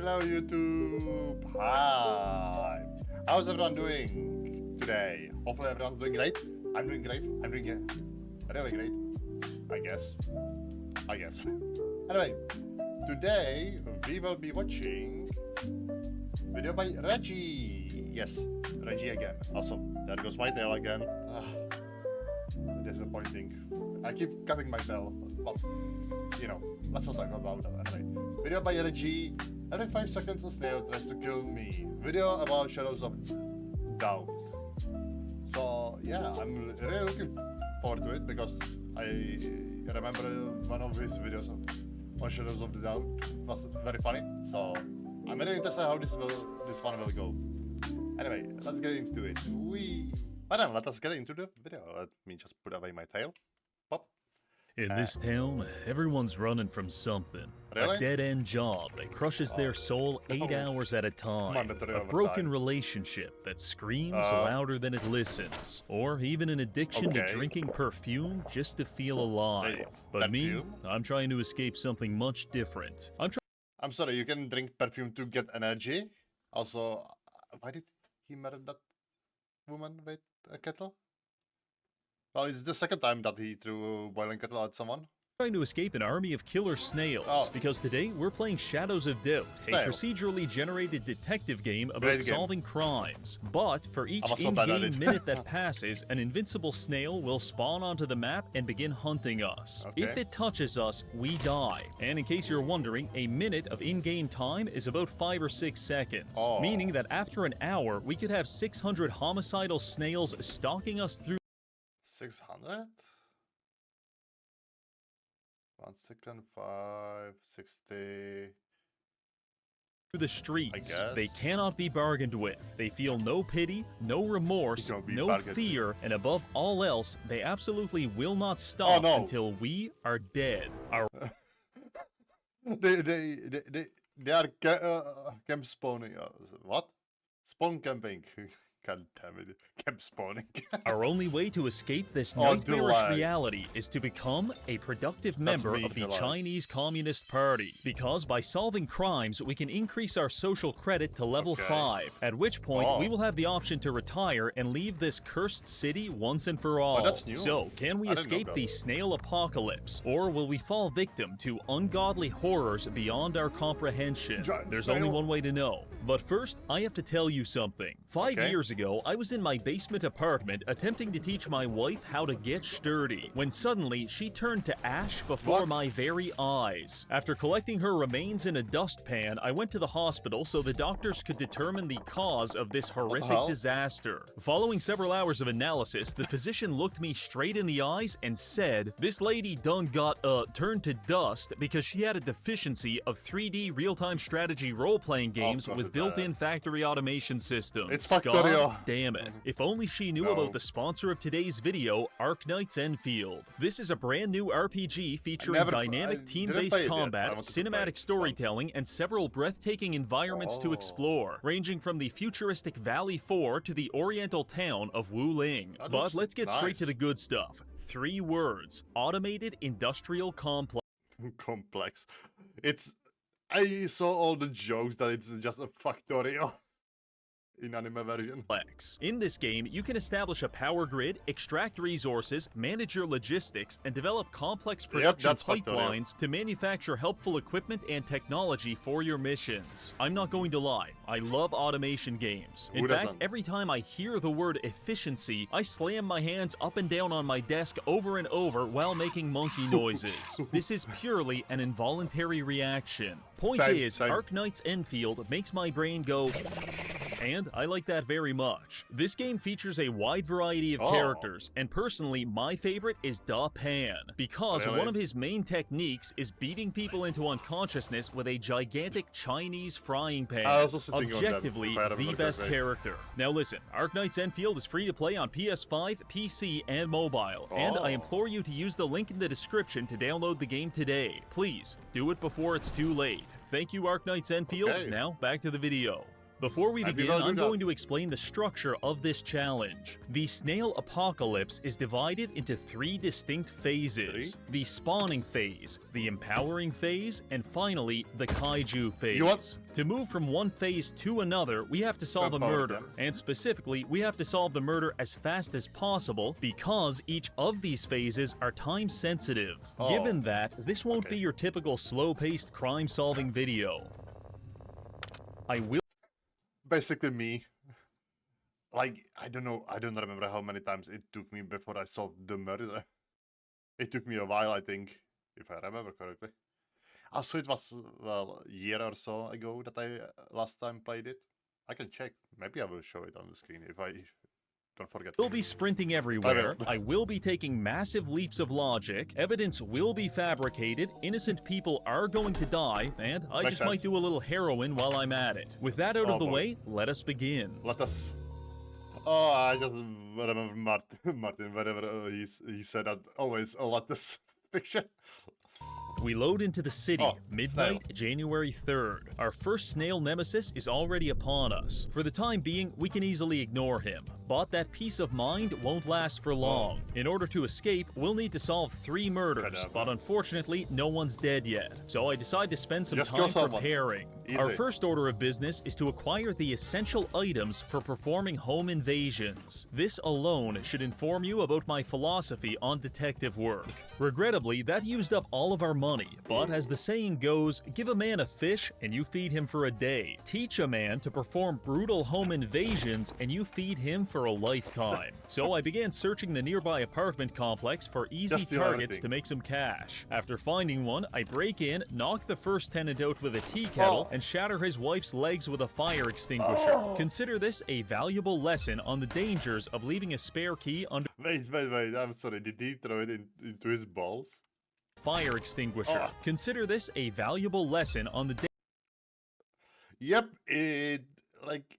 Hello YouTube! Hi! How's everyone doing today? Hopefully everyone's doing great. I'm doing great. I'm doing really great. I guess. Anyway, today we will be watching video by Reggie. Yes, Reggie again. Awesome. There goes my tail again. Disappointing. I keep cutting my tail, but you know, let's not talk about that anyway. Video by Reggie. Every 5 seconds a snail tries to kill me. Video about Shadows of Doubt. So yeah, I'm really looking forward to it because I remember one of his videos on Shadows of the Doubt was very funny. So I'm really interested how this one will go. Anyway, let's get into it. But then let us get into the video. Let me just put away my tail. Pop. In this town, everyone's running from something. Really? A dead-end job that crushes their soul 8 hours at a time. Mandatory A overtime. broken relationship that screams louder than it listens. Or even an addiction to Okay. drinking perfume just to feel alive. Hey, But me, perfume? I'm trying to escape something much different. I'm sorry, you can drink perfume to get energy. Also, why did he murder that woman with a kettle? Well, it's the second time that he threw a boiling kettle at someone. trying to escape an army of killer snails, because today we're playing Shadows of Doubt, Snail. a procedurally generated detective game about Great game. solving crimes. But for each I was so bad at in-game it. minute that passes, an invincible snail will spawn onto the map and begin hunting us. Okay. If it touches us, we die. And in case you're wondering, a minute of in-game time is about 5 or 6 seconds, meaning that after an hour, we could have 600 homicidal snails stalking us through 600? 1 second, 5, 60. the streets. I guess. They cannot be bargained with. They feel no pity, no remorse, Don't be no bargained fear, and above all else, they absolutely will not stop no. until we are dead. Our They are camp spawning. What? Spawn camping. God damn it. Camp spawning. Our only way to escape this Oh, nightmarish delight. reality is to become a productive That's member me, of the delight. Chinese Communist Party. Because by solving crimes, we can increase our social credit to level Okay. 5, at which point we will have the option to retire and leave this cursed city once and for all. that's new. So, can we I didn't know escape that. the snail apocalypse, or will we fall victim to ungodly horrors beyond our comprehension? Giant There's snail. only one way to know. But first, I have to tell you something. 5 Okay. years ago, I was in my basement apartment attempting to teach my wife how to get sturdy, when suddenly she turned to ash before What? my very eyes. After collecting her remains in a dustpan, I went to the hospital so the doctors could determine the cause of this horrific hell? disaster. Following several hours of analysis, the physician looked me straight in the eyes and said, "This lady done got turned to dust because she had a deficiency of 3D real-time strategy role-playing games course with it's that. built-in factory automation systems." It's Factorio. God damn it. If only she knew No. about the sponsor of today's video, Arknights Enfield. This is a brand new RPG featuring I dynamic didn't play team-based it yet. I combat, wanted to play cinematic it storytelling, and several breathtaking environments to Oh. explore, ranging from the futuristic Valley 4 to the oriental town of Wuling. That But looks let's get straight to nice. the good stuff. 3 words: automated industrial complex. Complex. I saw all the jokes that it's just a Factorio in anime version. In this game, you can establish a power grid, extract resources, manage your logistics, and develop complex production that's Factorio. pipelines to manufacture helpful equipment and technology for your missions. I'm not going to lie, I love automation games. In Who fact, doesn't? every time I hear the word efficiency, I slam my hands up and down on my desk over and over while making monkey noises. This is purely an involuntary reaction. Point Same, is, same. Arknights Enfield makes my brain go... And I like that very much. This game features a wide variety of characters, and personally, my favorite is Da Pan, because Really? one of his main techniques is beating people into unconsciousness with a gigantic Chinese frying pan. I was also thinking of that, Objectively, if I the remember best correctly. character. Now listen, Arknights Enfield is free to play on PS5, PC, and mobile, and I implore you to use the link in the description to download the game today. Please, do it before it's too late. Thank you, Arknights Enfield. Okay. Now, back to the video. Before we And we begin, will do I'm that. going to explain the structure of this challenge. The snail apocalypse is divided into 3 distinct phases. The spawning phase, the empowering phase, and finally, the kaiju phase. To move from one phase to another, we have to solve a murder. And specifically, we have to solve the murder as fast as possible because each of these phases are time sensitive. Given that, this won't be your typical slow-paced crime-solving video. I will Basically me. Like, I don't remember how many times it took me before I solved the murder. It took me a while, I think, if I remember correctly. Also, it was, well, a year or so ago that I last time played it. I can check. Maybe I will show it on the screen if I don't forget. We'll be sprinting everywhere. I will be taking massive leaps of logic. Evidence will be fabricated. Innocent people are going to die. And I just might do a little heroin while I'm at it. With that out of the way, let us begin. Let us. Oh, I just remember Martin, whenever he said that always a lot of fiction. We load into the city, midnight, Snail. January 3rd. Our first snail nemesis is already upon us. For the time being, we can easily ignore him. But that peace of mind won't last for long. In order to escape, we'll need to solve 3 murders, but unfortunately, no one's dead yet. So I decide to spend some time preparing. Our first order of business is to acquire the essential items for performing home invasions. This alone should inform you about my philosophy on detective work. Regrettably, that used up all of our money, but as the saying goes, give a man a fish and you feed him for a day. Teach a man to perform brutal home invasions and you feed him for a lifetime. So I began searching the nearby apartment complex for easy targets to make some cash. After finding one, I break in, knock the first tenant out with a tea kettle, and shatter his wife's legs with a fire extinguisher. Consider this a valuable lesson on the dangers of leaving a spare key under Wait, I'm sorry, did he throw it into his balls? Fire extinguisher. Consider this a valuable lesson on the Yep, it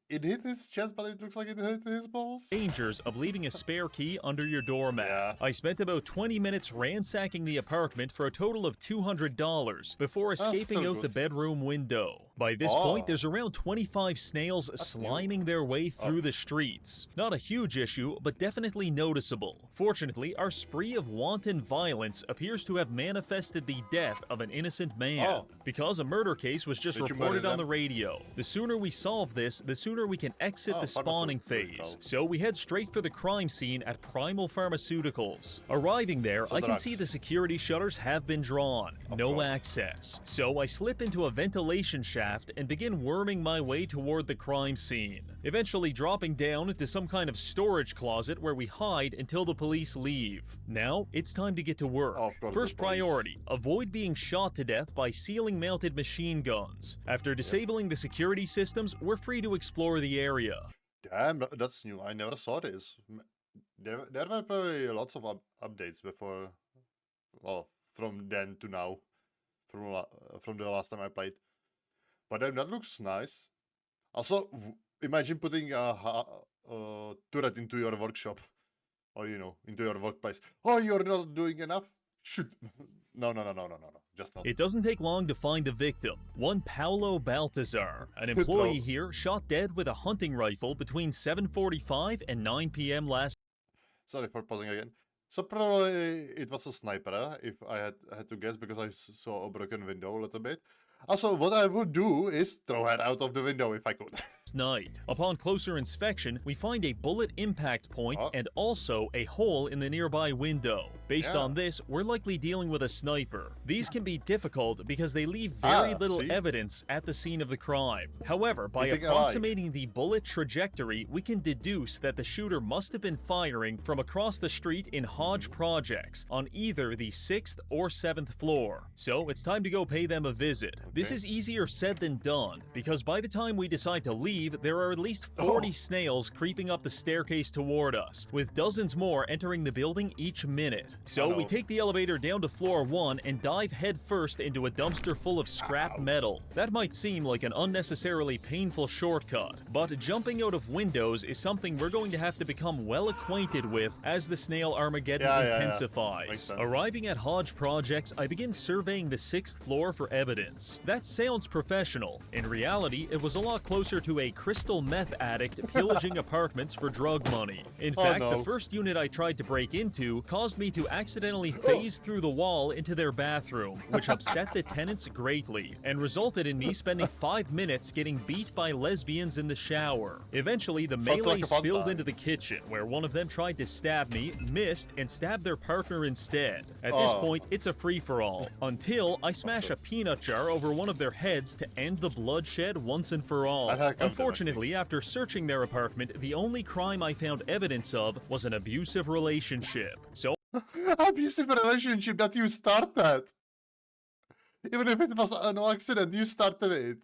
hit his chest, but it looks like it hit his balls. dangers of leaving a spare key under your doormat. I spent about 20 minutes ransacking the apartment for a total of $200 before escaping out the bedroom window. By this point, there's around 25 snails sliming their way through the streets. Not a huge issue, but definitely noticeable. Fortunately, our spree of wanton violence appears to have manifested the death of an innocent man, because a murder case was just reported on the radio. The sooner we solve this, the sooner we can exit the spawning phase. So we head straight for the crime scene at Primal Pharmaceuticals. Arriving there, I can see the security shutters have been drawn. No access. So I slip into a ventilation shaft and begin worming my way toward the crime scene, eventually dropping down to some kind of storage closet where we hide until the police leave. Now, it's time to get to work. First priority, avoid being shot to death by ceiling-mounted machine guns. After disabling the security systems, we're free to explore the area. Damn, that's new. I never saw this. There were probably lots of updates before, well, from then to now, from the last time I played. But then that looks nice. Also, imagine putting a turret into your workshop, or into your workplace. Oh, you're not doing enough? Shoot! No. Just not. It doesn't take long to find a victim. One Paolo Baltazar, an employee here, shot dead with a hunting rifle between 7:45 and 9 p.m. last. Sorry for pausing again. So probably it was a sniper, if I had to guess, because I saw a broken window a little bit. Also, what I would do is throw her out of the window if I could. Night. Upon closer inspection, we find a bullet impact point and also a hole in the nearby window. Based on this, we're likely dealing with a sniper. These can be difficult because they leave very little evidence at the scene of the crime. However, by approximating the bullet trajectory, we can deduce that the shooter must have been firing from across the street in Hodge Projects on either the 6th or 7th floor. So it's time to go pay them a visit. This is easier said than done, because by the time we decide to leave, there are at least 40 snails creeping up the staircase toward us, with dozens more entering the building each minute. So we take the elevator down to floor 1 and dive headfirst into a dumpster full of scrap metal. That might seem like an unnecessarily painful shortcut, but jumping out of windows is something we're going to have to become well acquainted with as the Snail Armageddon intensifies. Arriving at Hodge Projects, I begin surveying the 6th floor for evidence. That sounds professional. In reality, it was a lot closer to a a crystal meth addict pillaging apartments for drug money. In fact, no. the first unit I tried to break into caused me to accidentally phase through the wall into their bathroom, which upset the tenants greatly, and resulted in me spending 5 minutes getting beat by lesbians in the shower. Eventually, the Sounds melee like a fun spilled time. into the kitchen, where one of them tried to stab me, missed, and stabbed their partner instead. At this point, it's a free-for-all, until I smash a peanut jar over one of their heads to end the bloodshed once and for all. Unfortunately, after searching their apartment, the only crime I found evidence of was an abusive relationship. So Abusive relationship that you started. Even if it was an accident, you started it.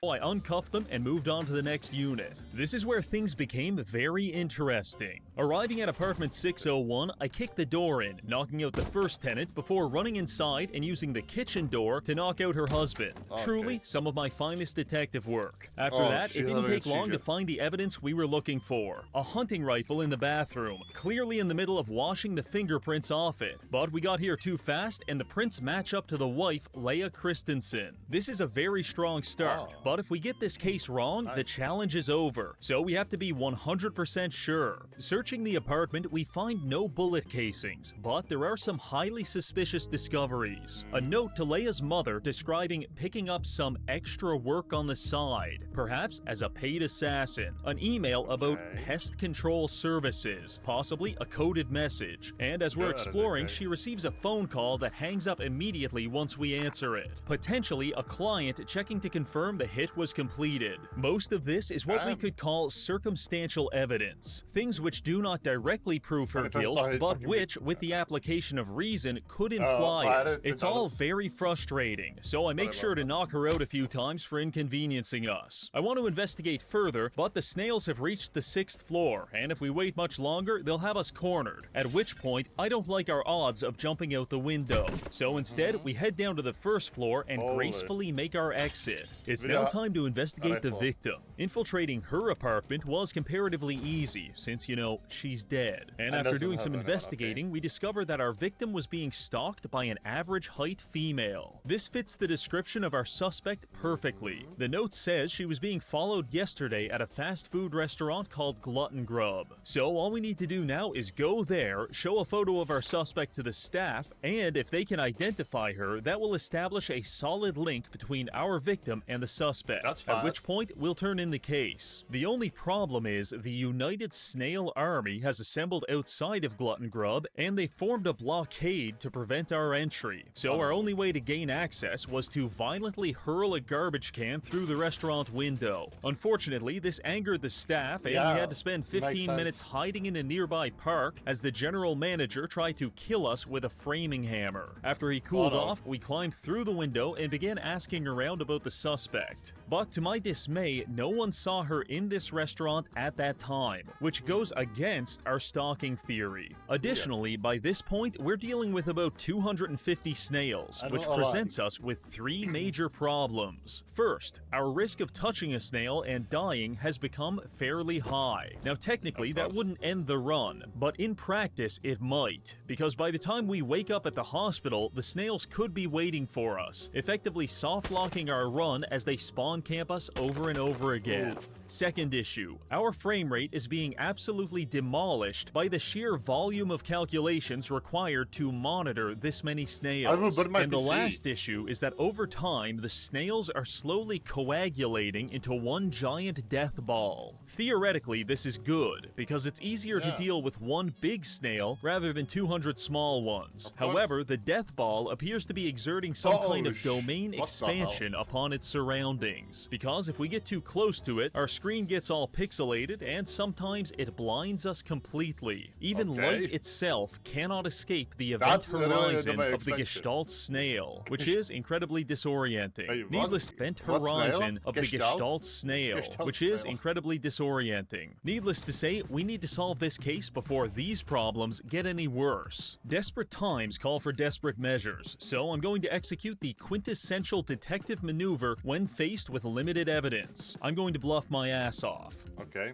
I uncuffed them and moved on to the next unit. This is where things became very interesting. Arriving at apartment 601, I kicked the door in, knocking out the first tenant before running inside and using the kitchen door to knock out her husband. Okay. Truly, some of my finest detective work. After that, it didn't take long to find the evidence we were looking for. A hunting rifle in the bathroom, clearly in the middle of washing the fingerprints off it. But we got here too fast, and the prints match up to the wife, Leah Christensen. This is a very strong start, but if we get this case wrong, the challenge is over. So we have to be 100% sure. Searching the apartment, we find no bullet casings, but there are some highly suspicious discoveries. A note to Leah's mother describing picking up some extra work on the side, perhaps as a paid assassin. An email about pest control services, possibly a coded message. And as we're exploring, she receives a phone call that hangs up immediately once we answer it. Potentially a client checking to confirm the hit was completed. Most of this is what we could call circumstantial evidence. Things which do not directly prove her guilt, but which, with the application of reason, could imply it. It's all very frustrating, so I make sure to knock her out a few times for inconveniencing us. I want to investigate further, but the snails have reached the 6th floor, and if we wait much longer, they'll have us cornered, at which point I don't like our odds of jumping out the window. So instead, we head down to the 1st floor and gracefully make our exit. It's now time to investigate the victim. Infiltrating her apartment was comparatively easy, since, you know, she's dead. And after doing some investigating, we discovered that our victim was being stalked by an average height female. This fits the description of our suspect perfectly. The note says she was being followed yesterday at a fast food restaurant called Glutton Grub. So all we need to do now is go there, show a photo of our suspect to the staff, and if they can identify her, that will establish a solid link between our victim and the suspect. At which point, we'll turn in the case. The only problem is the United Snail Army has assembled outside of Glutton Grub, and they formed a blockade to prevent our entry. So our only way to gain access was to violently hurl a garbage can through the restaurant window. Unfortunately, this angered the staff, and we had to spend 15 minutes hiding in a nearby park as the general manager tried to kill us with a framing hammer. After he cooled off, we climbed through the window and began asking around about the suspect. But to my dismay, no one saw her in this restaurant at that time, which goes against our stalking theory. Additionally, by this point, we're dealing with about 250 snails, which presents us with 3 major problems. First, our risk of touching a snail and dying has become fairly high. Now, technically, that wouldn't end the run, but in practice, it might, because by the time we wake up at the hospital, the snails could be waiting for us, effectively soft-locking our run as they spawn camp us over and over again. Second issue, our frame rate is being absolutely demolished by the sheer volume of calculations required to monitor this many snails. And the last issue is that over time, the snails are slowly coagulating into one giant death ball. Theoretically, this is good, because it's easier to deal with one big snail rather than 200 small ones. However, the death ball appears to be exerting some kind of domain expansion upon its surroundings, because if we get too close to it, our screen gets all pixelated, and sometimes it blinds us completely. Even light itself cannot escape the event horizon of the Gestalt snail, which is incredibly disorienting. Needless event horizon of the Gestalt snail, which is incredibly disorienting. Needless to say, we need to solve this case before these problems get any worse. Desperate times call for desperate measures, so I'm going to execute the quintessential detective maneuver when faced with limited evidence. I'm going to bluff my ass off. Okay.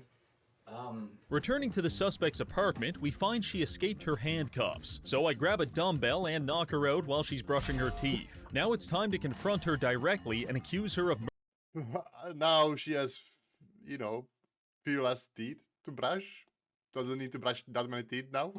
Returning to the suspect's apartment, we find she escaped her handcuffs, so I grab a dumbbell and knock her out while she's brushing her teeth. Now it's time to confront her directly and accuse her of Now she has, you know, few less teeth to brush. Doesn't need to brush that many teeth now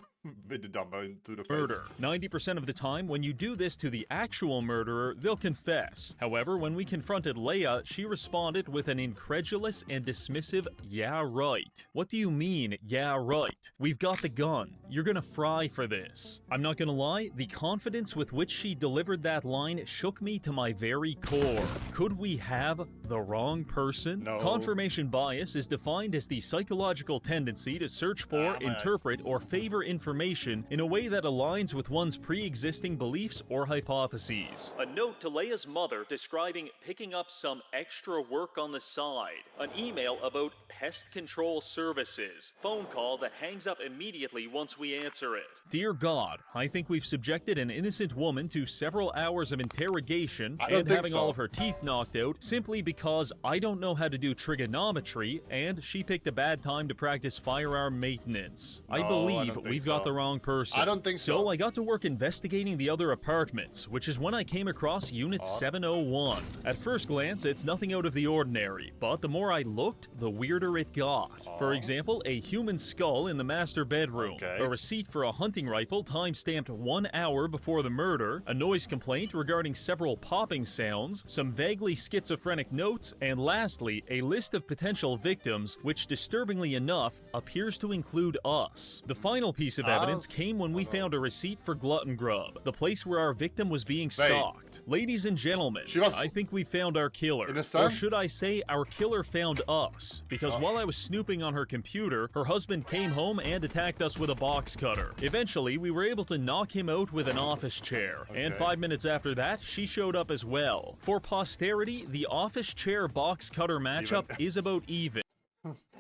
with the dumbbell into the face. Murder. 90% of the time, when you do this to the actual murderer, they'll confess. However, when we confronted Leia, she responded with an incredulous and dismissive, "Yeah, right." What do you mean, "yeah, right"? We've got the gun. You're gonna fry for this. I'm not gonna lie, the confidence with which she delivered that line shook me to my very core. Could we have the wrong person? No. Confirmation bias is defined as the psychological tendency to search for, interpret, or favor information in a way that aligns with one's pre-existing beliefs or hypotheses. A note to Leia's mother describing picking up some extra work on the side. An email about pest control services. Phone call that hangs up immediately once we answer it. Dear God, I think we've subjected an innocent woman to several hours of interrogation and having all of her teeth knocked out simply because I don't know how to do trigonometry and she picked a bad time to practice firearm maintenance. I believe we've got the wrong person. I don't think so. So I got to work investigating the other apartments, which is when I came across Unit 701. At first glance, it's nothing out of the ordinary, but the more I looked, the weirder it got. For example, a human skull in the master bedroom, a receipt for a hunting rifle time-stamped 1 hour before the murder, a noise complaint regarding several popping sounds, some vaguely schizophrenic notes, and lastly, a list of potential victims, which disturbingly enough appears to include us. The final piece of evidence came when we found a receipt for Glutton Grub, the place where our victim was being stalked. Ladies and gentlemen, I think we found our killer. Or should I say, our killer found us. Because while I was snooping on her computer, her husband came home and attacked us with a box cutter. Eventually, we were able to knock him out with an office chair. And 5 minutes after that, she showed up as well. For posterity, the office chair box cutter matchup is about even.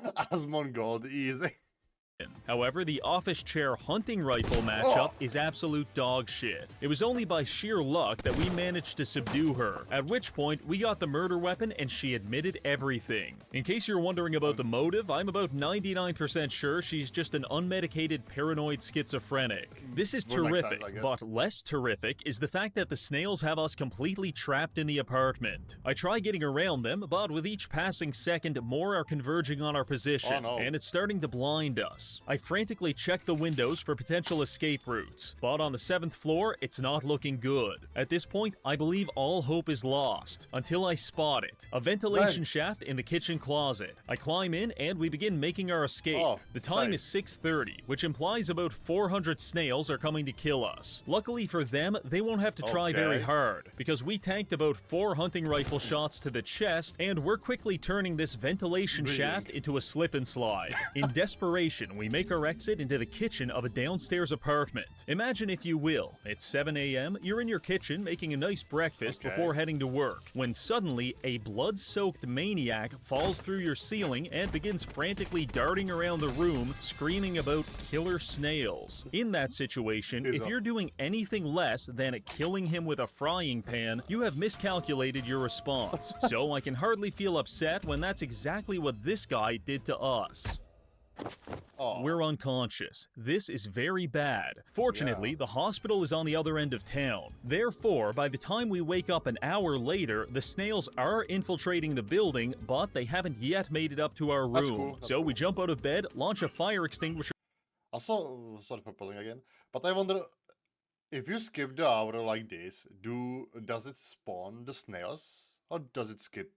Asmongold, easy. However, the office chair hunting rifle matchup is absolute dog shit. It was only by sheer luck that we managed to subdue her, at which point we got the murder weapon and she admitted everything. In case you're wondering about the motive, I'm about 99% sure she's just an unmedicated paranoid schizophrenic. This is terrific, but less terrific is the fact that the snails have us completely trapped in the apartment. I try getting around them, but with each passing second, more are converging on our position, and it's starting to blind us. I frantically check the windows for potential escape routes, but on the 7th floor, it's not looking good. At this point, I believe all hope is lost, until I spot it. A ventilation shaft in the kitchen closet. I climb in and we begin making our escape. The time is 6:30, which implies about 400 snails are coming to kill us. Luckily for them, they won't have to try very hard, because we tanked about 4 hunting rifle shots to the chest, and we're quickly turning this ventilation shaft into a slip and slide. In desperation, we make our exit into the kitchen of a downstairs apartment. Imagine, if you will, it's 7 a.m., you're in your kitchen making a nice breakfast before heading to work, when suddenly a blood-soaked maniac falls through your ceiling and begins frantically darting around the room, screaming about killer snails. In that situation, if you're doing anything less than killing him with a frying pan, you have miscalculated your response. So I can hardly feel upset when that's exactly what this guy did to us. We're unconscious. This is very bad. Fortunately, the hospital is on the other end of town. Therefore, by the time we wake up an hour later, the snails are infiltrating the building, but they haven't yet made it up to our room. So we jump out of bed, launch a fire extinguisher. Also, sorry for pausing again, but I wonder, if you skip the hour like this, does it spawn the snails? Or does it skip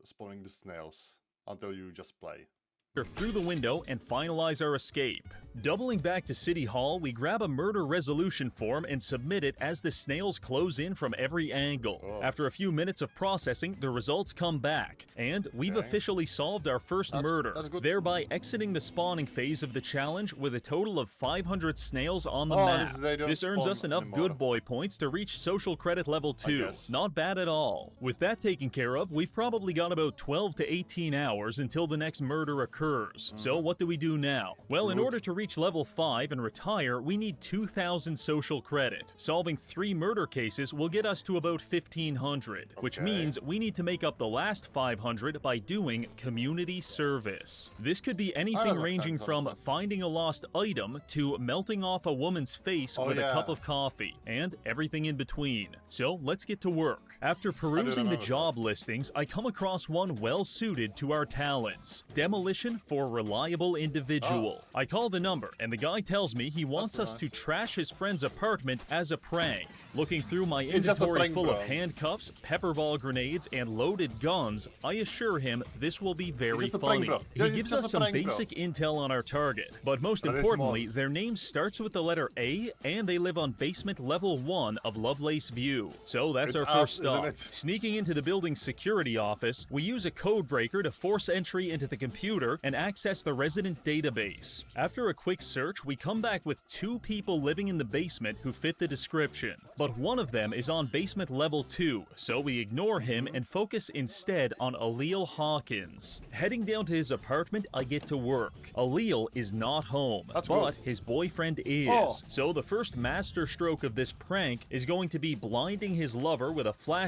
spawning the snails until you just play? Through the window and finalize our escape. Doubling back to City Hall, we grab a murder resolution form and submit it as the snails close in from every angle. After a few minutes of processing, the results come back, and we've officially solved our first murder, thereby exiting the spawning phase of the challenge with a total of 500 snails on the map. This earns us enough good boy points to reach social credit level 2. Not bad at all. With that taken care of, we've probably got about 12 to 18 hours until the next murder occurs. occurs. So what do we do now? Well, in order to reach level 5 and retire, we need 2,000 social credit. Solving 3 murder cases will get us to about 1,500, which means we need to make up the last 500 by doing community service. This could be anything ranging from finding a lost item to melting off a woman's face with a cup of coffee, and everything in between. So let's get to work. After perusing the job listings, I come across one well suited to our talents. Demolition for reliable individual. I call the number, and the guy tells me he wants us to trash his friend's apartment as a prank. Looking through my inventory full of handcuffs, pepperball grenades, and loaded guns, I assure him this will be very funny. He gives us some basic intel on our target, but most importantly, their name starts with the letter A, and they live on basement level 1 of Lovelace View. So that's our first stop. Sneaking into the building's security office, we use a code breaker to force entry into the computer and access the resident database. After a quick search, we come back with 2 people living in the basement who fit the description, but one of them is on basement level 2, so we ignore him and focus instead on Allele Hawkins. Heading down to his apartment, I get to work. Allele is not home, but his boyfriend is. So the first master stroke of this prank is going to be blinding his lover with a flashbang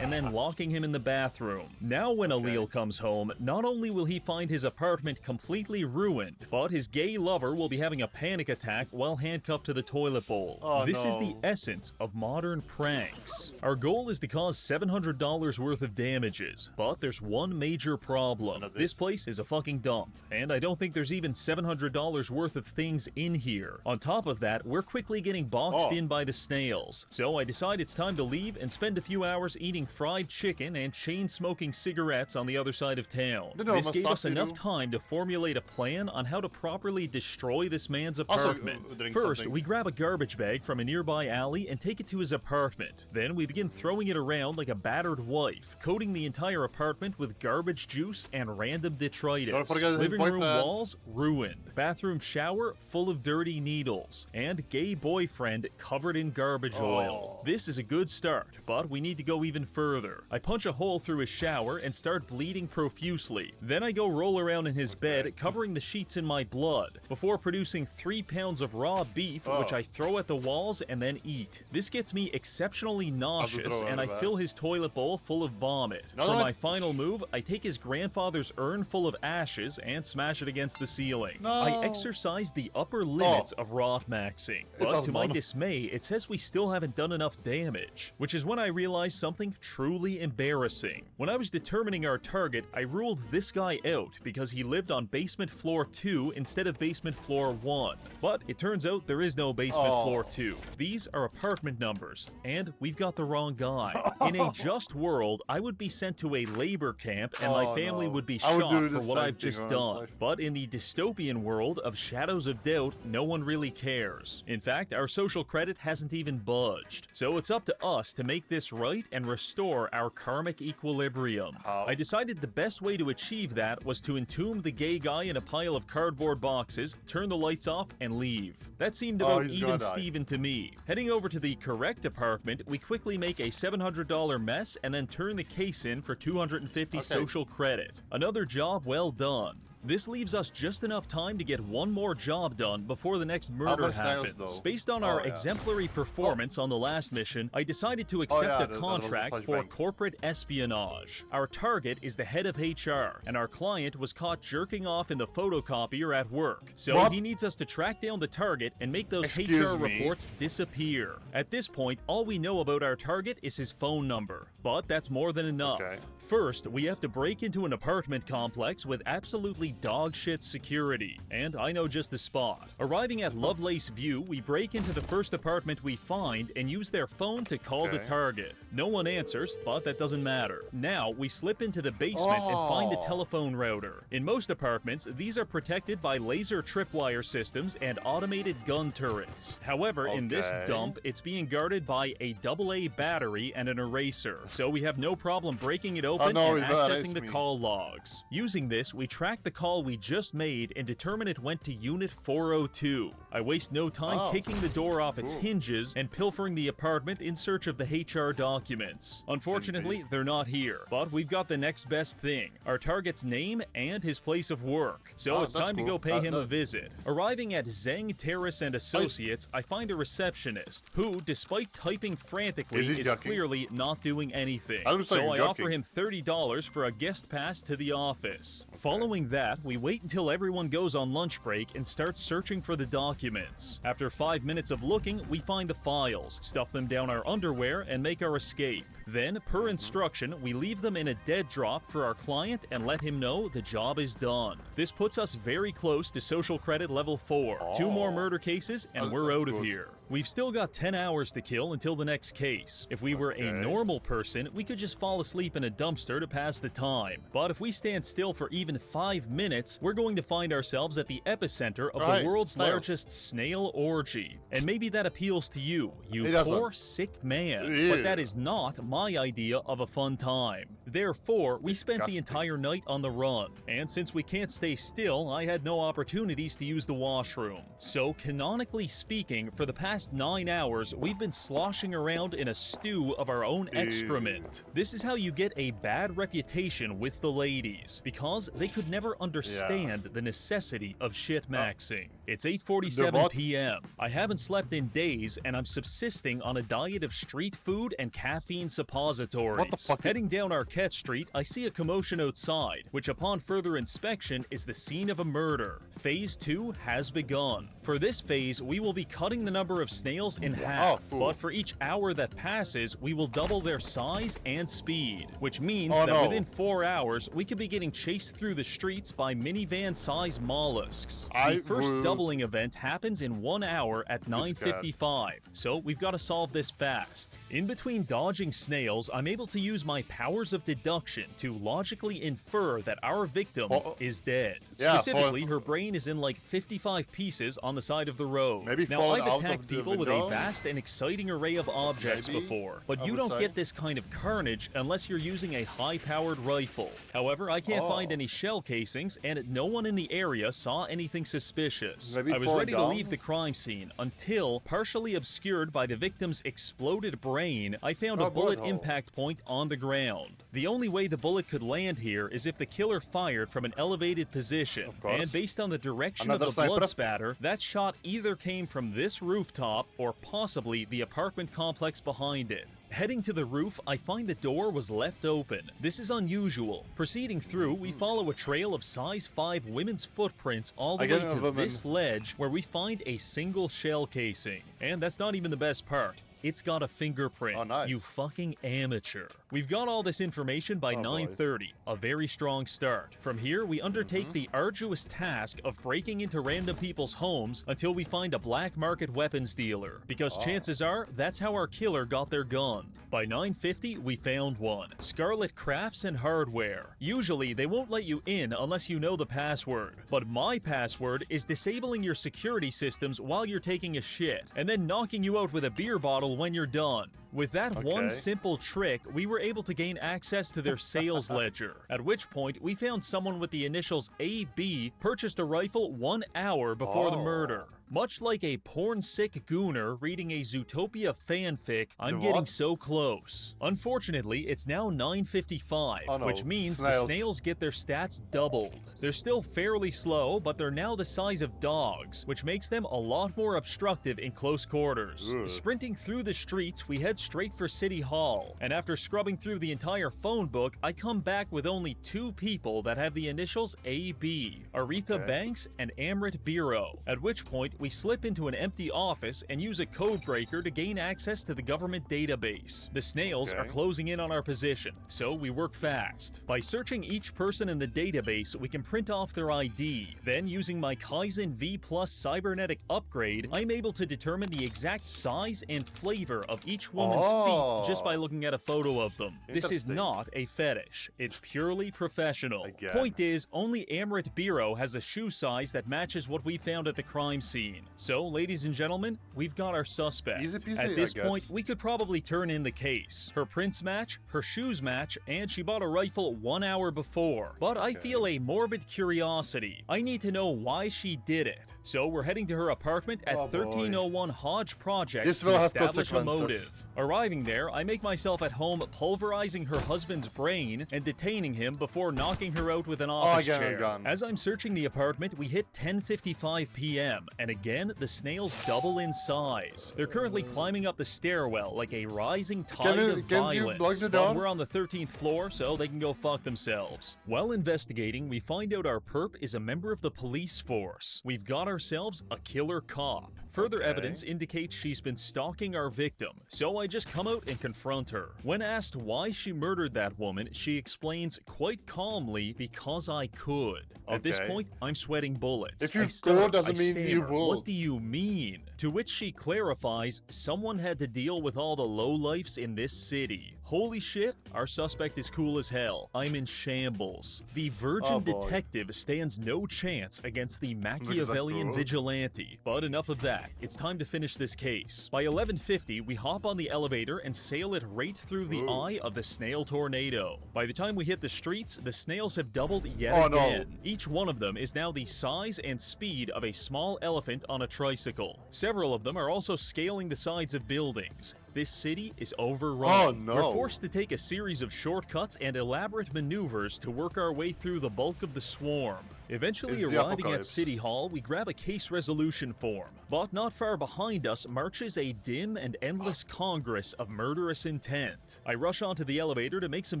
and then locking him in the bathroom. Now when Allele comes home, not only will he find his apartment completely ruined, but his gay lover will be having a panic attack while handcuffed to the toilet bowl. This is the essence of modern pranks. Our goal is to cause $700 worth of damages, but there's one major problem. This place is a fucking dump, and I don't think there's even $700 worth of things in here. On top of that, we're quickly getting boxed in by the snails, so I decide it's time to leave and spend a few hours eating fried chicken and chain-smoking cigarettes on the other side of town. This gave us enough time to formulate a plan on how to properly destroy this man's apartment. First, we grab a garbage bag from a nearby alley and take it to his apartment. Then we begin throwing it around like a battered wife, coating the entire apartment with garbage juice and random detritus. Living room walls, ruined. Bathroom shower, full of dirty needles. And gay boyfriend covered in garbage oil. This is a good start, but we need to go even further. I punch a hole through his shower and start bleeding profusely. Then I go roll around in his bed, covering the sheets in my blood, before producing 3 pounds of raw beef, which I throw at the walls and then eat. This gets me exceptionally nauseous, and I fill his toilet bowl full of vomit. For my final move, I take his grandfather's urn full of ashes and smash it against the ceiling. I exercise the upper limits of rot maxing, but to my dismay, it says we still haven't done enough damage, which is when I realize something truly embarrassing. When I was determining our target, I ruled this guy out because he lived on basement floor 2 instead of basement floor 1. But it turns out there is no basement floor 2. These are apartment numbers, and we've got the wrong guy. In a just world, I would be sent to a labor camp and my family would be shot for what I've just done. But in the dystopian world of Shadows of Doubt, no one really cares. In fact, our social credit hasn't even budged. So it's up to us to make this right and restore our karmic equilibrium. I decided the best way to achieve that was to entomb the gay guy in a pile of cardboard boxes, turn the lights off, and leave. That seemed about even Steven to me. Heading over to the correct apartment, we quickly make a $700 mess and then turn the case in for 250 social credit. Another job well done. This leaves us just enough time to get one more job done before the next murder happens. Based on our exemplary performance on the last mission, I decided to accept a contract for corporate espionage. Our target is the head of HR, and our client was caught jerking off in the photocopier at work. So he needs us to track down the target and make those HR reports disappear. At this point, all we know about our target is his phone number, but that's more than enough. First, we have to break into an apartment complex with absolutely dogshit security, and I know just the spot. Arriving at Lovelace View, we break into the first apartment we find and use their phone to call the target. No one answers, but that doesn't matter. Now, we slip into the basement and find a telephone router. In most apartments, these are protected by laser tripwire systems and automated gun turrets. However, in this dump, it's being guarded by a AA battery and an eraser, so we have no problem breaking it open open no, and it will accessing the me. call logs. Using this, we track the call we just made and determine it went to Unit 402. I waste no time kicking the door off its hinges and pilfering the apartment in search of the HR documents. Unfortunately, they're not here, but we've got the next best thing, our target's name and his place of work. So it's time to go pay him a visit. Arriving at Zeng Terrace and Associates, I find a receptionist who, despite typing frantically, is clearly not doing anything. So I offer him $30 for a guest pass to the office. Following that, we wait until everyone goes on lunch break and start searching for the documents. After 5 minutes of looking, we find the files, stuff them down our underwear, and make our escape. Then, per instruction, we leave them in a dead drop for our client and let him know the job is done. This puts us very close to social credit level 4. 2 more murder cases and we're out of here. We've still got 10 hours to kill until the next case. If we were a normal person, we could just fall asleep in a dumpster to pass the time. But if we stand still for even 5 minutes, we're going to find ourselves at the epicenter of the world's largest snail orgy. And maybe that appeals to you, you poor, sick man. But that is not my idea of a fun time. Therefore, we spent the entire night on the run. And since we can't stay still, I had no opportunities to use the washroom. So, canonically speaking, for the past 9 hours, we've been sloshing around in a stew of our own excrement. This is how you get a bad reputation with the ladies, because they could never understand the necessity of shit-maxing. It's 8:47 p.m. I haven't slept in days, and I'm subsisting on a diet of street food and caffeine suppositories. What the fuck? Heading down Arquette Street, I see a commotion outside, which upon further inspection is the scene of a murder. Phase 2 has begun. For this phase, we will be cutting the number of snails in half, but for each hour that passes, we will double their size and speed, which means that within 4 hours, we could be getting chased through the streets by minivan-sized mollusks. The first doubling event happens in 1 hour at 9:55, so we've got to solve this fast. In between dodging snails, I'm able to use my powers of deduction to logically infer that our victim is dead. Specifically, her brain is in like 55 pieces on the side of the road. Now, I've attacked people with a vast and exciting array of objects before, but you don't get this kind of carnage unless you're using a high-powered rifle. However, I can't find any shell casings, and no one in the area saw anything suspicious. I was ready to leave the crime scene until, partially obscured by the victim's exploded brain, I found a bullet impact point on the ground. The only way the bullet could land here is if the killer fired from an elevated position, and based on the direction of the blood spatter, that shot either came from this rooftop or possibly the apartment complex behind it. Heading to the roof, I find the door was left open. This is unusual. Proceeding through, we follow a trail of size 5 women's footprints all the way to this ledge where we find a single shell casing. And that's not even the best part. It's got a fingerprint. Oh, nice. You fucking amateur. We've got all this information by 9:30, a very strong start. From here, we undertake the arduous task of breaking into random people's homes until we find a black market weapons dealer, because chances are that's how our killer got their gun. By 9:50, we found one, Scarlet Crafts and Hardware. Usually, they won't let you in unless you know the password, but my password is disabling your security systems while you're taking a shit, and then knocking you out with a beer bottle when you're done. With that one simple trick, we were able to gain access to their sales ledger, at which point we found someone with the initials AB purchased a rifle 1 hour before the murder. Much like a porn-sick gooner reading a Zootopia fanfic, I'm getting so close. Unfortunately, it's now 9:55, which means the snails get their stats doubled. They're still fairly slow, but they're now the size of dogs, which makes them a lot more obstructive in close quarters. Sprinting through the streets, we head straight for City Hall, and after scrubbing through the entire phone book, I come back with only 2 people that have the initials AB, Aretha Banks and Amrit Biro, at which point we slip into an empty office and use a code breaker to gain access to the government database. The snails are closing in on our position, so we work fast. By searching each person in the database, we can print off their ID. Then, using my Kaizen V Plus cybernetic upgrade, I'm able to determine the exact size and flavor of each woman's feet just by looking at a photo of them. This is not a fetish. It's purely professional. Point is, only Amrit Biro has a shoe size that matches what we found at the crime scene. scene. So, ladies and gentlemen, we've got our suspect. Easy peasy, At this I guess. point, we could probably turn in the case. Her prints match, her shoes match, and she bought a rifle 1 hour before. But I feel a morbid curiosity. I need to know why she did it. So we're heading to her apartment at Oh, boy. 1301 Hodge Project This to will have establish a consequences. motive. Arriving there, I make myself at home pulverizing her husband's brain and detaining him before knocking her out with an office again, chair. again. As I'm searching the apartment, we hit 10:55 p.m. and again, the snails double in size. They're currently climbing up the stairwell like a rising tide of can you violence. block the But door? we're on the 13th floor, so they can go fuck themselves. While investigating, we find out our perp is a member of the police force. We've got ourselves a killer cop. Further Okay. evidence indicates she's been stalking our victim, so I just come out and confront her. When asked why she murdered that woman, she explains quite calmly, because I could. At this Okay. point, I'm sweating bullets. If you I stutter, could, doesn't I mean you stammer. will. What do you mean? To which she clarifies, someone had to deal with all the lowlifes in this city. Holy shit, our suspect is cool as hell. I'm in shambles. The virgin Oh, boy. detective stands no chance against the Machiavellian good? vigilante. But enough of that. It's time to finish this case. By 11:50, we hop on the elevator and sail it right through the Ooh. eye of the snail tornado. By the time we hit the streets, the snails have doubled yet Oh, no. again. Each one of them is now the size and speed of a small elephant on a tricycle. Several of them are also scaling the sides of buildings. This city is overrun. Oh, no. We're forced to take a series of shortcuts and elaborate maneuvers to work our way through the bulk of the swarm. Eventually It's the arriving at apocalypse. City Hall, we grab a case resolution form. But not far behind us marches a dim and endless congress of murderous intent. I rush onto the elevator to make some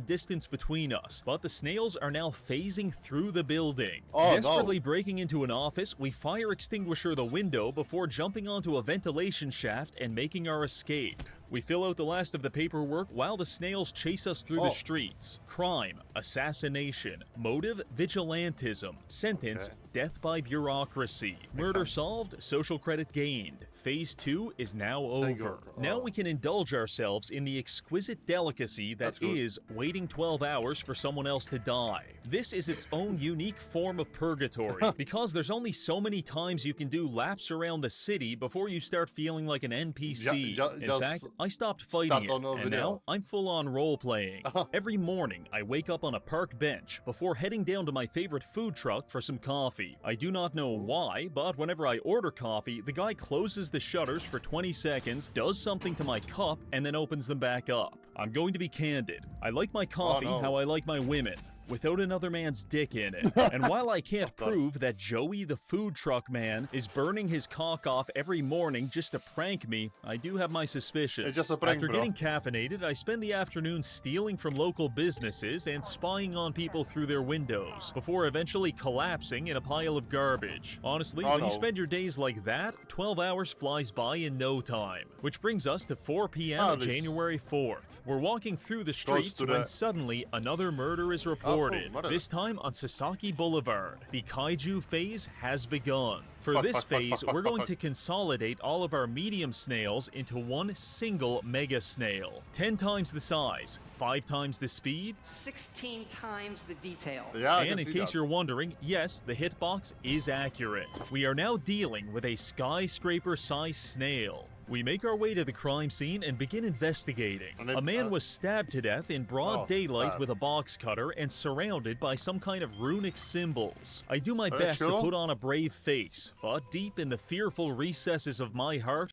distance between us, but the snails are now phasing through the building. Oh, no. Desperately breaking into an office, we fire extinguisher the window before jumping onto a ventilation shaft and making our escape. We fill out the last of the paperwork while the snails chase us through the Oh. streets. Crime, assassination, motive, vigilantism, sentence, Okay. death by bureaucracy. Murder solved, social credit gained. Phase 2 is now Thank over. God. Now Oh. we can indulge ourselves in the exquisite delicacy that That's good. is waiting 12 hours for someone else to die. This is its own unique form of purgatory, because there's only so many times you can do laps around the city before you start feeling like an NPC. In just fact, I stopped fighting start it, on a and video. now I'm full-on role-playing. Every morning, I wake up on a park bench before heading down to my favorite food truck for some coffee. I do not know why, but whenever I order coffee, the guy closes the shutters for 20 seconds, does something to my cup, and then opens them back up. I'm going to be candid. I like my coffee no. how I like my women, without another man's dick in it. And while I can't Of course. prove that Joey the food truck man is burning his cock off every morning just to prank me, I do have my suspicions. It's just a prank, After bro. getting caffeinated, I spend the afternoon stealing from local businesses and spying on people through their windows, before eventually collapsing in a pile of garbage. Honestly, Oh, when you no. spend your days like that, 12 hours flies by in no time. Which brings us to 4 p.m. Oh, on this- January 4th. We're walking through the Close streets to when the- suddenly another murder is reported. murder. This time on Sasaki Boulevard. The kaiju phase has begun. For this phase, we're going to consolidate all of our medium snails into one single mega snail. 10 times the size, 5 times the speed, 16 times the detail. Yeah, I and can in see case that. you're wondering, yes, the hitbox is accurate. We are now dealing with a skyscraper-sized snail. We make our way to the crime scene and begin investigating. And it- A man was stabbed to death in broad Oh, daylight fuck. with a box cutter and surrounded by some kind of runic symbols. I do my Are you best to sure? put on a brave face, but deep in the fearful recesses of my heart,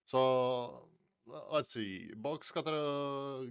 So, let's see. Box cutter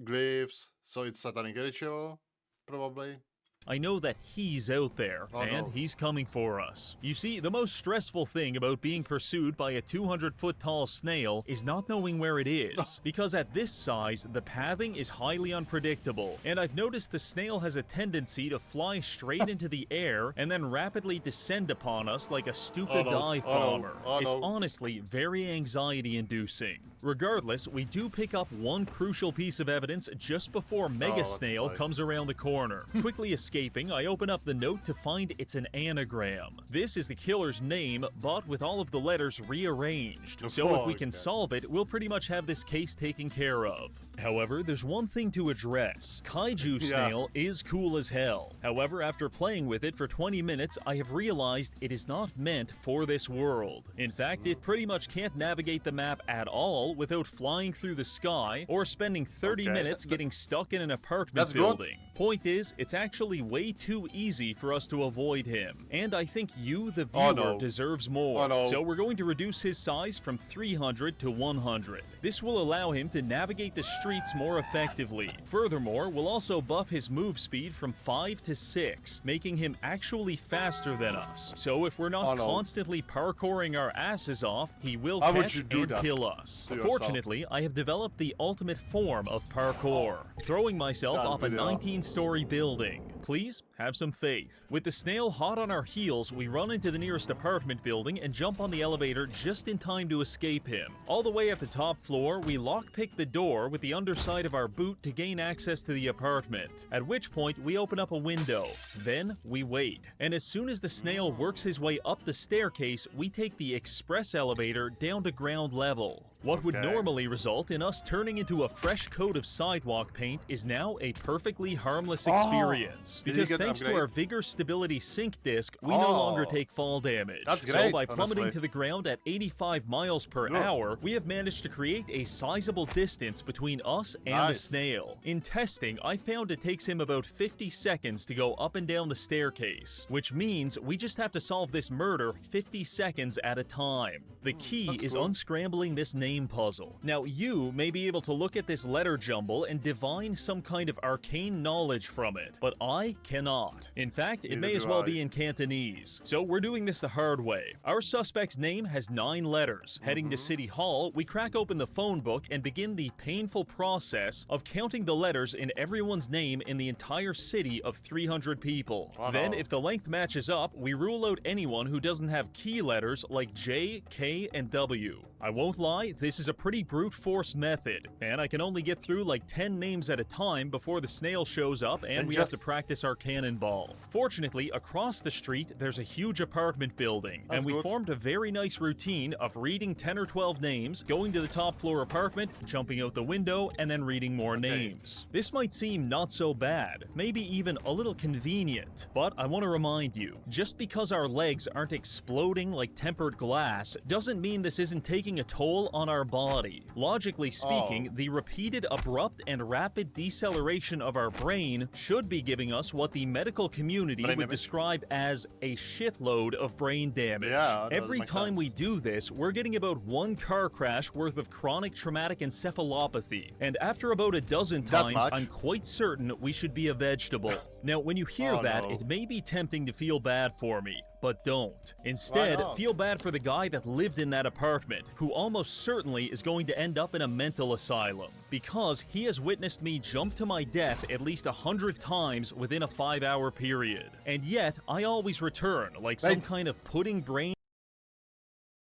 glyphs. So it's satanic ritual, probably. I know that he's out there, Oh, and no. he's coming for us. You see, the most stressful thing about being pursued by a 200-foot-tall snail is not knowing where it is, because at this size, the pathing is highly unpredictable, and I've noticed the snail has a tendency to fly straight into the air and then rapidly descend upon us like a stupid Oh, no. dive Oh, no. bomber. Oh, It's no. honestly very anxiety-inducing. Regardless, we do pick up one crucial piece of evidence just before Mega that's Snail fine. comes around the corner. Quickly escaping escaping, I open up the note to find it's an anagram. This is the killer's name, but with all of the letters rearranged. So if we can solve it, we'll pretty much have this case taken care of. However, there's one thing to address. Kaiju Snail is cool as hell. However, after playing with it for 20 minutes, I have realized it is not meant for this world. In fact, it pretty much can't navigate the map at all without flying through the sky or spending 30 minutes getting stuck in an apartment building. Point is, it's actually way too easy for us to avoid him. And I think you, the viewer, deserves more. So we're going to reduce his size from 300 to 100. This will allow him to navigate the streets more effectively. Furthermore, we'll also buff his move speed from 5 to 6, making him actually faster than us. So if we're not constantly parkouring our asses off, he will catch and kill us. Fortunately, I have developed the ultimate form of parkour, throwing myself off a 19-story building. Please, have some faith. With the snail hot on our heels, we run into the nearest apartment building and jump on the elevator just in time to escape him. All the way at the top floor, we lockpick the door with the underside of our boot to gain access to the apartment, at which point we open up a window. Then, we wait. And as soon as the snail works his way up the staircase, we take the express elevator down to ground level. What would normally result in us turning into a fresh coat of sidewalk paint is now a perfectly harmless experience. Because thanks to our Vigor Stability Sync disc, we no longer take fall damage. That's great, so by plummeting to the ground at 85 miles per hour, we have managed to create a sizable distance between us and the snail. In testing, I found it takes him about 50 seconds to go up and down the staircase, which means we just have to solve this murder 50 seconds at a time. The key is unscrambling this name puzzle. Now, you may be able to look at this letter jumble and divine some kind of arcane knowledge from it, but I cannot. In fact, it may as well be in Cantonese. So we're doing this the hard way. Our suspect's name has 9 letters. Heading to City Hall, we crack open the phone book and begin the painful process of counting the letters in everyone's name in the entire city of 300 people. Then, if the length matches up, we rule out anyone who doesn't have key letters like J, K, and W. I won't lie, this is a pretty brute force method, and I can only get through like 10 names at a time before the snail shows up and we have to practice our cannonball. Fortunately, across the street, there's a huge apartment building, and we formed a very nice routine of reading 10 or 12 names, going to the top floor apartment, jumping out the window, and then reading more names. This might seem not so bad, maybe even a little convenient, but I want to remind you, just because our legs aren't exploding like tempered glass doesn't mean this isn't taking a toll on our body. Logically speaking, the repeated abrupt and rapid deceleration of our brain should be giving us what the medical community would describe as a shitload of brain damage. Every time we do this, we're getting about 1 car crash worth of chronic traumatic encephalopathy, and after about a dozen times, I'm quite certain we should be a vegetable. Now, when you hear that, it may be tempting to feel bad for me, but don't. Instead, feel bad for the guy that lived in that apartment, who almost certainly is going to end up in a mental asylum, because he has witnessed me jump to my death at least 100 times within a 5-hour period. And yet, I always return, like some kind of pudding brain.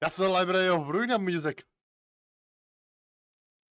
That's the Library of Bruna music.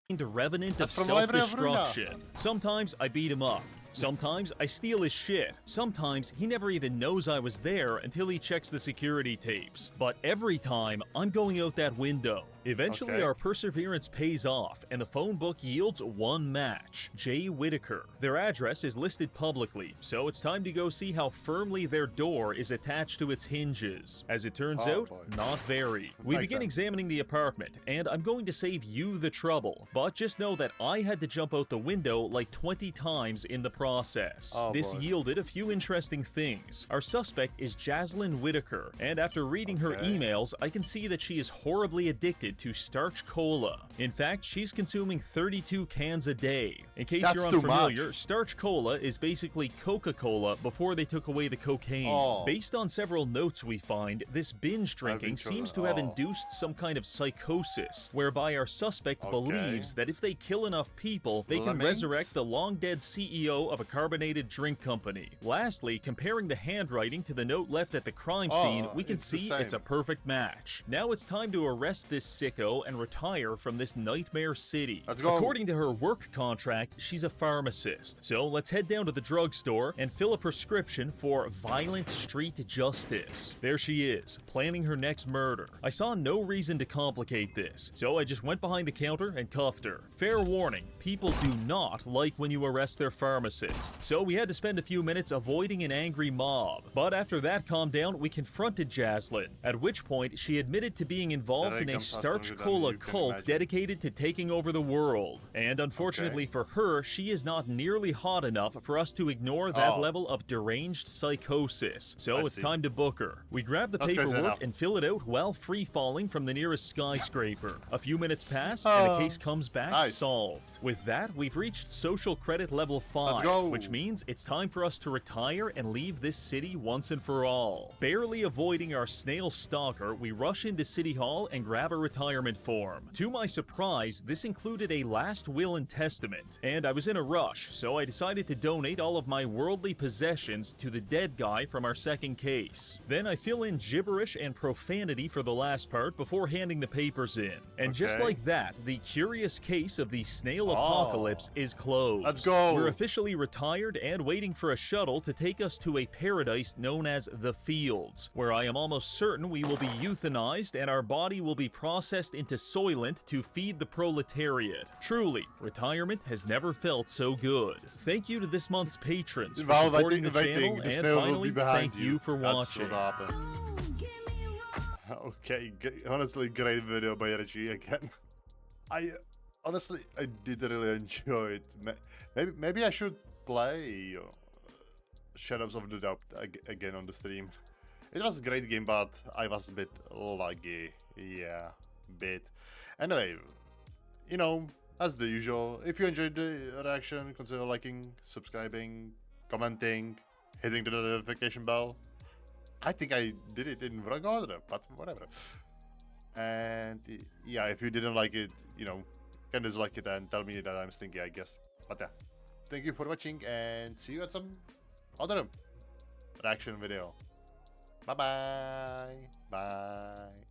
The revenant of self-destruction. Sometimes I beat him up. Sometimes I steal his shit. Sometimes he never even knows I was there until he checks the security tapes. But every time, I'm going out that window. Eventually, our perseverance pays off, and the phone book yields one match, Jay Whitaker. Their address is listed publicly, so it's time to go see how firmly their door is attached to its hinges. As it turns out, not very. We begin examining the apartment, and I'm going to save you the trouble, but just know that I had to jump out the window like 20 times in the process. This yielded a few interesting things. Our suspect is Jaslyn Whitaker, and after reading her emails, I can see that she is horribly addicted to starch cola. In fact, she's consuming 32 cans a day. In case you're unfamiliar, starch cola is basically Coca-Cola before they took away the cocaine. Based on several notes we find, this binge drinking seems to have induced some kind of psychosis, whereby our suspect believes that if they kill enough people, they can resurrect the long-dead CEO of a carbonated drink company. Lastly, comparing the handwriting to the note left at the crime scene, we can see it's a perfect match. Now it's time to arrest this sicko and retire from this nightmare city. Let's go. According to her work contract, she's a pharmacist. So let's head down to the drugstore and fill a prescription for violent street justice. There she is, planning her next murder. I saw no reason to complicate this, so I just went behind the counter and cuffed her. Fair warning, people do not like when you arrest their pharmacist. So we had to spend a few minutes avoiding an angry mob. But after that calmed down, we confronted Jaslyn, at which point she admitted to being involved in a starch cola cult dedicated to taking over the world. And unfortunately for her, she is not nearly hot enough for us to ignore that level of deranged psychosis. So it's time to book her. We grab the paperwork and fill it out while free-falling from the nearest skyscraper. A few minutes pass, and the case comes back solved. With that, we've reached social credit level 5, which means it's time for us to retire and leave this city once and for all. Barely avoiding our snail stalker, we rush into City Hall and grab a retirement form. To my surprise, this included a last will and testament, and I was in a rush, so I decided to donate all of my worldly possessions to the dead guy from our second case. Then I fill in gibberish and profanity for the last part before handing the papers in. And just like that, the curious case of the snail apocalypse is closed. Let's go. We're officially retired and waiting for a shuttle to take us to a paradise known as the Fields, where I am almost certain we will be euthanized and our body will be processed into Soylent to feed the proletariat. Truly, retirement has never felt so good. Thank you to this month's patrons for supporting the channel, and finally, thank you for watching. Okay, honestly, great video by Reggie again. I did really enjoy it. Maybe I should play Shadows of the Doubt again on the stream. It was a great game, but I was a bit laggy. Yeah, bit. Anyway, you know, as the usual, if you enjoyed the reaction, consider liking, subscribing, commenting, hitting the notification bell. I think I did it in wrong order, but whatever. And yeah, if you didn't like it, you know, can dislike it and tell me that I'm stinky, I guess. But yeah, thank you for watching and see you at some other reaction video. Bye bye. Bye.